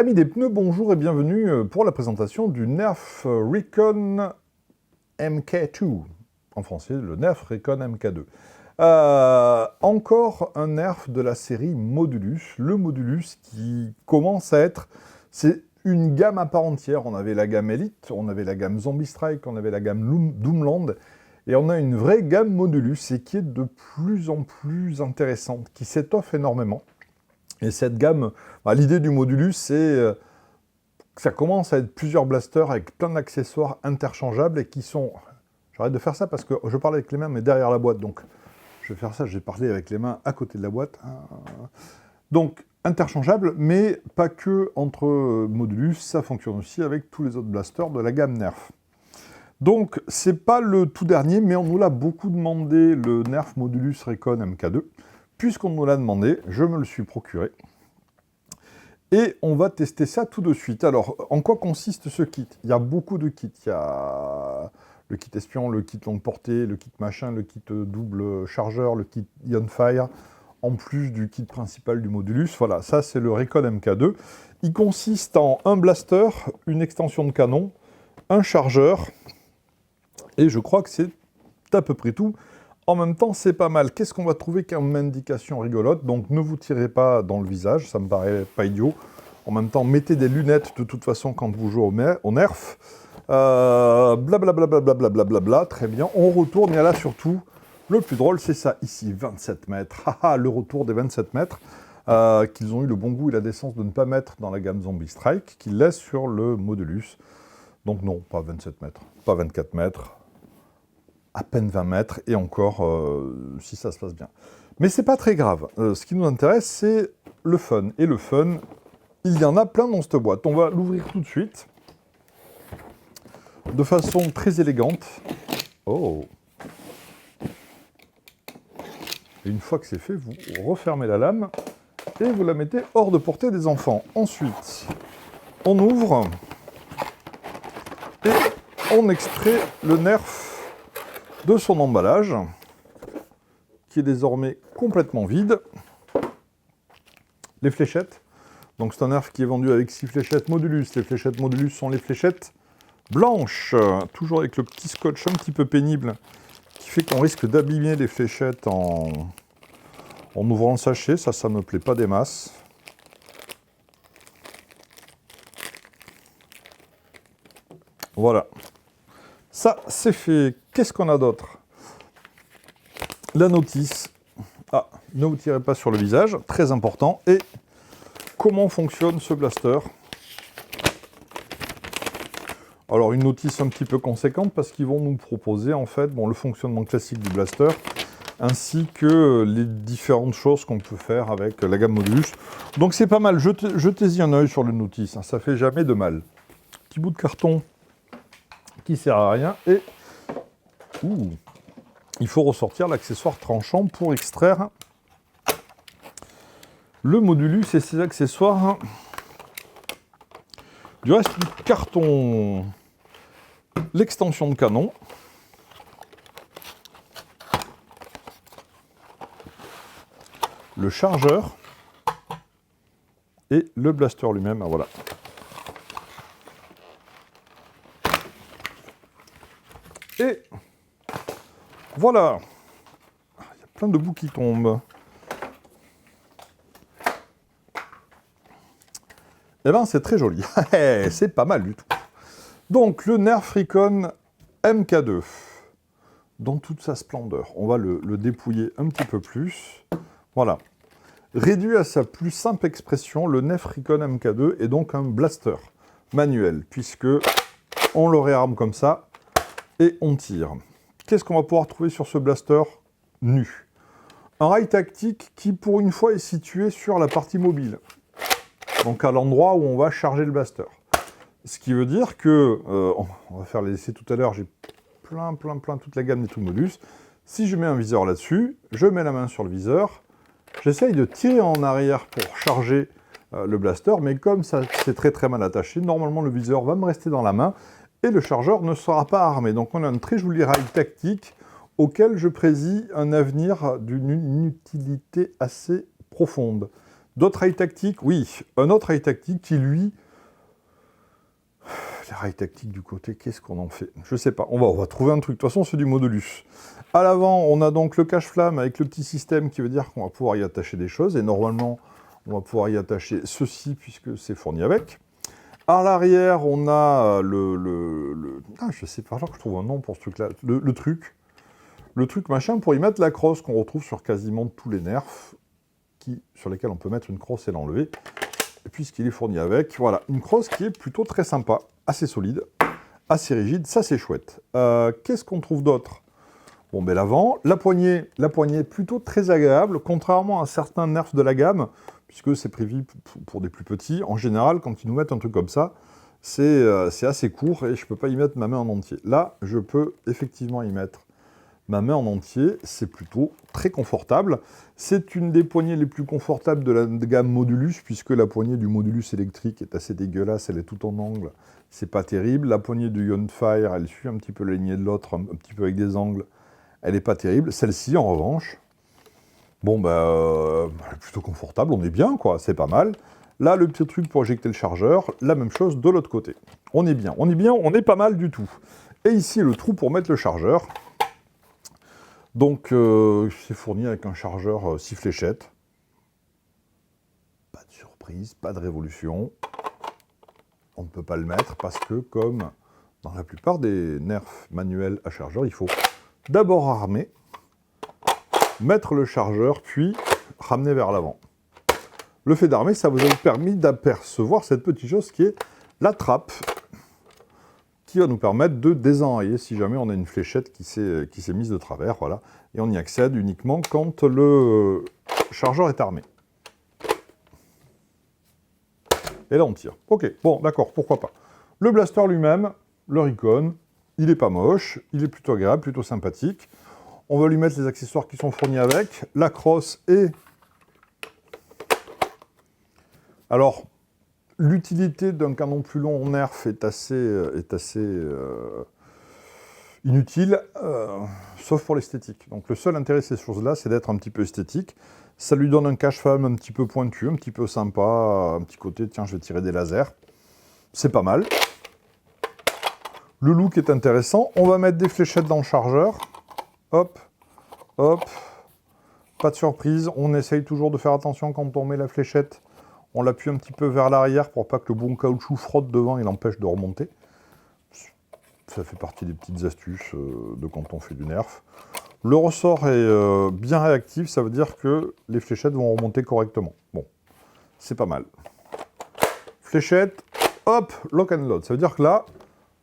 Amis des pneus, bonjour et bienvenue pour la présentation du Nerf Recon MK2. En français, le Nerf Recon MK2. Encore un Nerf de la série Modulus. Le Modulus qui commence à être... C'est une gamme à part entière. On avait la gamme Elite, on avait la gamme Zombie Strike, on avait la gamme Doomland. Et on a une vraie gamme Modulus et qui est de plus en plus intéressante, qui s'étoffe énormément. Et cette gamme, l'idée du Modulus, c'est que ça commence à être plusieurs blasters avec plein d'accessoires interchangeables et qui sont... J'arrête de faire ça parce que je parle avec les mains, mais derrière la boîte. Donc, je vais faire ça, j'ai parlé avec les mains à côté de la boîte. Donc, interchangeables, mais pas que entre Modulus, ça fonctionne aussi avec tous les autres blasters de la gamme Nerf. Donc, c'est pas le tout dernier, mais on nous l'a beaucoup demandé, le Nerf Modulus Recon MK2. Puisqu'on nous l'a demandé, je me le suis procuré. Et on va tester ça tout de suite. Alors, en quoi consiste ce kit? Il y a beaucoup de kits. Il y a le kit espion, le kit longue portée, le kit machin, le kit double chargeur, le kit Ionfire, en plus du kit principal du Modulus. Voilà, ça c'est le Recon MK2. Il consiste en un blaster, une extension de canon, un chargeur, et je crois que c'est à peu près tout. En même temps, c'est pas mal. Qu'est-ce qu'on va trouver comme indication rigolote? Donc, ne vous tirez pas dans le visage, ça me paraît pas idiot. En même temps, mettez des lunettes de toute façon quand vous jouez au Nerf. Blablabla, très bien. On retourne, et là surtout, le plus drôle, c'est ça, ici, 27 mètres. Le retour des 27 mètres, qu'ils ont eu le bon goût et la décence de ne pas mettre dans la gamme Zombie Strike, qu'ils laissent sur le Modulus. Donc non, pas 27 mètres, pas 24 mètres. À peine 20 mètres, et encore, si ça se passe bien. Mais c'est pas très grave. Ce qui nous intéresse, c'est le fun. Et le fun, il y en a plein dans cette boîte. On va l'ouvrir tout de suite, de façon très élégante. Oh! Et une fois que c'est fait, vous refermez la lame, et vous la mettez hors de portée des enfants. Ensuite, on ouvre, et on extrait le Nerf de son emballage, qui est désormais complètement vide. Les fléchettes. Donc c'est un Nerf qui est vendu avec 6 fléchettes Modulus. Les fléchettes Modulus sont les fléchettes blanches, toujours avec le petit scotch un petit peu pénible, qui fait qu'on risque d'abîmer les fléchettes en ouvrant le sachet. Ça me plaît pas des masses. Voilà. Ça, c'est fait. Qu'est-ce qu'on a d'autre? La notice. Ne vous tirez pas sur le visage, très important. Et comment fonctionne ce blaster? Alors, une notice un petit peu conséquente, parce qu'ils vont nous proposer, en fait, le fonctionnement classique du blaster, ainsi que les différentes choses qu'on peut faire avec la gamme Modulus. Donc, c'est pas mal. Jetez-y un œil sur le notice, hein, ça fait jamais de mal. Petit bout de carton qui sert à rien, et il faut ressortir l'accessoire tranchant pour extraire le Modulus et ses accessoires du reste du carton. L'extension de canon, le chargeur et le blaster lui-même. Voilà. Et voilà, il y a plein de bouts qui tombent. Eh bien, c'est très joli. C'est pas mal du tout. Donc, le Nerf Recon MK2, dans toute sa splendeur. On va le dépouiller un petit peu plus. Voilà. Réduit à sa plus simple expression, le Nerf Recon MK2 est donc un blaster manuel, puisque on le réarme comme ça, et on tire. Qu'est-ce qu'on va pouvoir trouver sur ce blaster nu? Un rail tactique qui, pour une fois, est situé sur la partie mobile. Donc à l'endroit où on va charger le blaster. Ce qui veut dire que, on va faire les essais tout à l'heure, j'ai plein, toute la gamme des tout Modulus. Si je mets un viseur là-dessus, je mets la main sur le viseur, j'essaye de tirer en arrière pour charger le blaster, mais comme ça c'est très mal attaché, normalement le viseur va me rester dans la main, et le chargeur ne sera pas armé. Donc on a un très joli rail tactique auquel je préside un avenir d'une utilité assez profonde. D'autres rails tactiques? Oui, un autre rail tactique qui, lui... Les rails tactiques du côté, qu'est-ce qu'on en fait? Je sais pas, on va trouver un truc. De toute façon, c'est du modulus. À l'avant, on a donc le cache-flamme avec le petit système qui veut dire qu'on va pouvoir y attacher des choses. Et normalement, on va pouvoir y attacher ceci puisque c'est fourni avec. À l'arrière, on a Ah, je sais pas, alors que je trouve un nom pour ce truc-là. Le truc machin pour y mettre la crosse qu'on retrouve sur quasiment tous les nerfs, sur lesquels on peut mettre une crosse et l'enlever. Et puisqu'il est fourni avec, voilà, une crosse qui est plutôt très sympa, assez solide, assez rigide, ça c'est chouette. Qu'est-ce qu'on trouve d'autre? Bon, ben l'avant, la poignée est plutôt très agréable, contrairement à certains nerfs de la gamme, puisque c'est prévu pour des plus petits. En général, quand ils nous mettent un truc comme ça, c'est assez court et je ne peux pas y mettre ma main en entier. Là, je peux effectivement y mettre ma main en entier, c'est plutôt très confortable. C'est une des poignées les plus confortables de la gamme Modulus, puisque la poignée du Modulus électrique est assez dégueulasse, elle est tout en angle, c'est pas terrible. La poignée du Ionfire, elle suit un petit peu la lignée de l'autre, un petit peu avec des angles, elle n'est pas terrible. Celle-ci, en revanche, bon, elle est plutôt confortable, on est bien, quoi, c'est pas mal. Là, le petit truc pour éjecter le chargeur, la même chose de l'autre côté. On est bien, on est pas mal du tout. Et ici, le trou pour mettre le chargeur. Donc, c'est fourni avec un chargeur 6 fléchettes. Pas de surprise, pas de révolution. On ne peut pas le mettre parce que, comme dans la plupart des nerfs manuels à chargeur, il faut d'abord armer, mettre le chargeur, puis ramener vers l'avant. Le fait d'armer, ça vous a permis d'apercevoir cette petite chose qui est la trappe, qui va nous permettre de désenrayer si jamais on a une fléchette qui s'est mise de travers, voilà. Et on y accède uniquement quand le chargeur est armé. Et là, on tire. Ok, bon, d'accord, pourquoi pas. Le blaster lui-même, le Recon, il n'est pas moche, il est plutôt agréable, plutôt sympathique. On va lui mettre les accessoires qui sont fournis avec, la crosse et... Alors, l'utilité d'un canon plus long en nerf est assez inutile, sauf pour l'esthétique. Donc le seul intérêt de ces choses-là, c'est d'être un petit peu esthétique. Ça lui donne un cache-flamme un petit peu pointu, un petit peu sympa, un petit côté, tiens, je vais tirer des lasers. C'est pas mal. Le look est intéressant. On va mettre des fléchettes dans le chargeur. Hop, hop. Pas de surprise. On essaye toujours de faire attention quand on met la fléchette. On l'appuie un petit peu vers l'arrière pour pas que le bon caoutchouc frotte devant et l'empêche de remonter. Ça fait partie des petites astuces de quand on fait du nerf. Le ressort est bien réactif, ça veut dire que les fléchettes vont remonter correctement. Bon, c'est pas mal. Fléchette, hop, lock and load. Ça veut dire que là,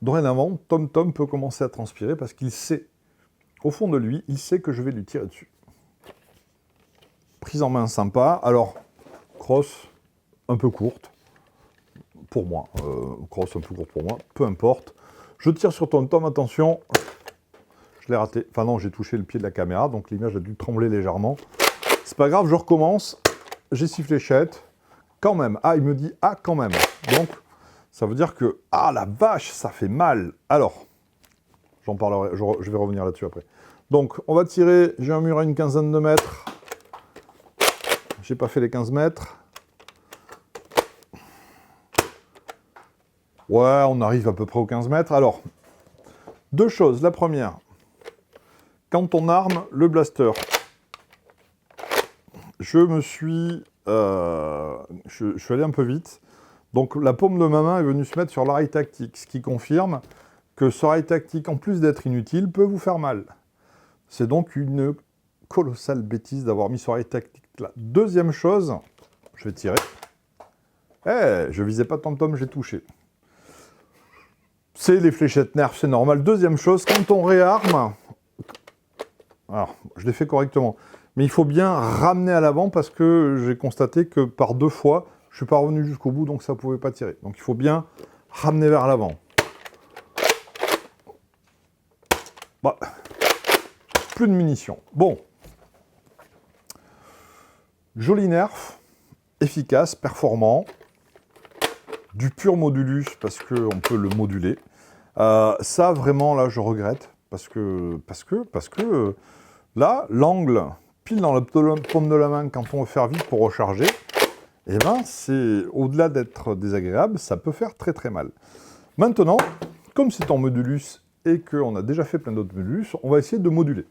dorénavant, Tom Tom peut commencer à transpirer parce qu'il sait, au fond de lui, il sait que je vais lui tirer dessus. Prise en main sympa. Alors, crosse un peu courte, pour moi. Crosse un peu courte pour moi, peu importe. Je tire sur Tom Tom, attention. Je l'ai raté. Enfin non, j'ai touché le pied de la caméra, donc l'image a dû trembler légèrement. C'est pas grave, je recommence. J'ai 6 fléchettes. Quand même. Ah, il me dit, ah, quand même. Donc, ça veut dire que, ah, la vache, ça fait mal. Alors, j'en parlerai, je vais revenir là-dessus après. Donc, on va tirer, j'ai un mur à une quinzaine de mètres. J'ai pas fait les 15 mètres. Ouais, on arrive à peu près aux 15 mètres. Alors, deux choses. La première, quand on arme le blaster, je suis allé un peu vite. Donc la paume de ma main est venue se mettre sur l'oreille tactique, ce qui confirme que ce rail tactique, en plus d'être inutile, peut vous faire mal. C'est donc une colossale bêtise d'avoir mis ce rail tactique là. Deuxième chose, je vais tirer. Eh, je visais pas Tom Tom, j'ai touché. C'est les fléchettes nerfs, c'est normal. Deuxième chose, quand on réarme, alors, je l'ai fait correctement, mais il faut bien ramener à l'avant parce que j'ai constaté que par 2 fois, je ne suis pas revenu jusqu'au bout, donc ça ne pouvait pas tirer. Donc il faut bien ramener vers l'avant. Bah, plus de munitions. Bon. Joli nerf, efficace, performant. Du pur modulus parce qu'on peut le moduler. Ça, vraiment, là, je regrette. Parce que là, l'angle, pile dans la paume de la main, quand on veut faire vite pour recharger, eh ben, c'est au-delà d'être désagréable, ça peut faire très très mal. Maintenant, comme c'est en modulus et qu'on a déjà fait plein d'autres modulus, on va essayer de moduler.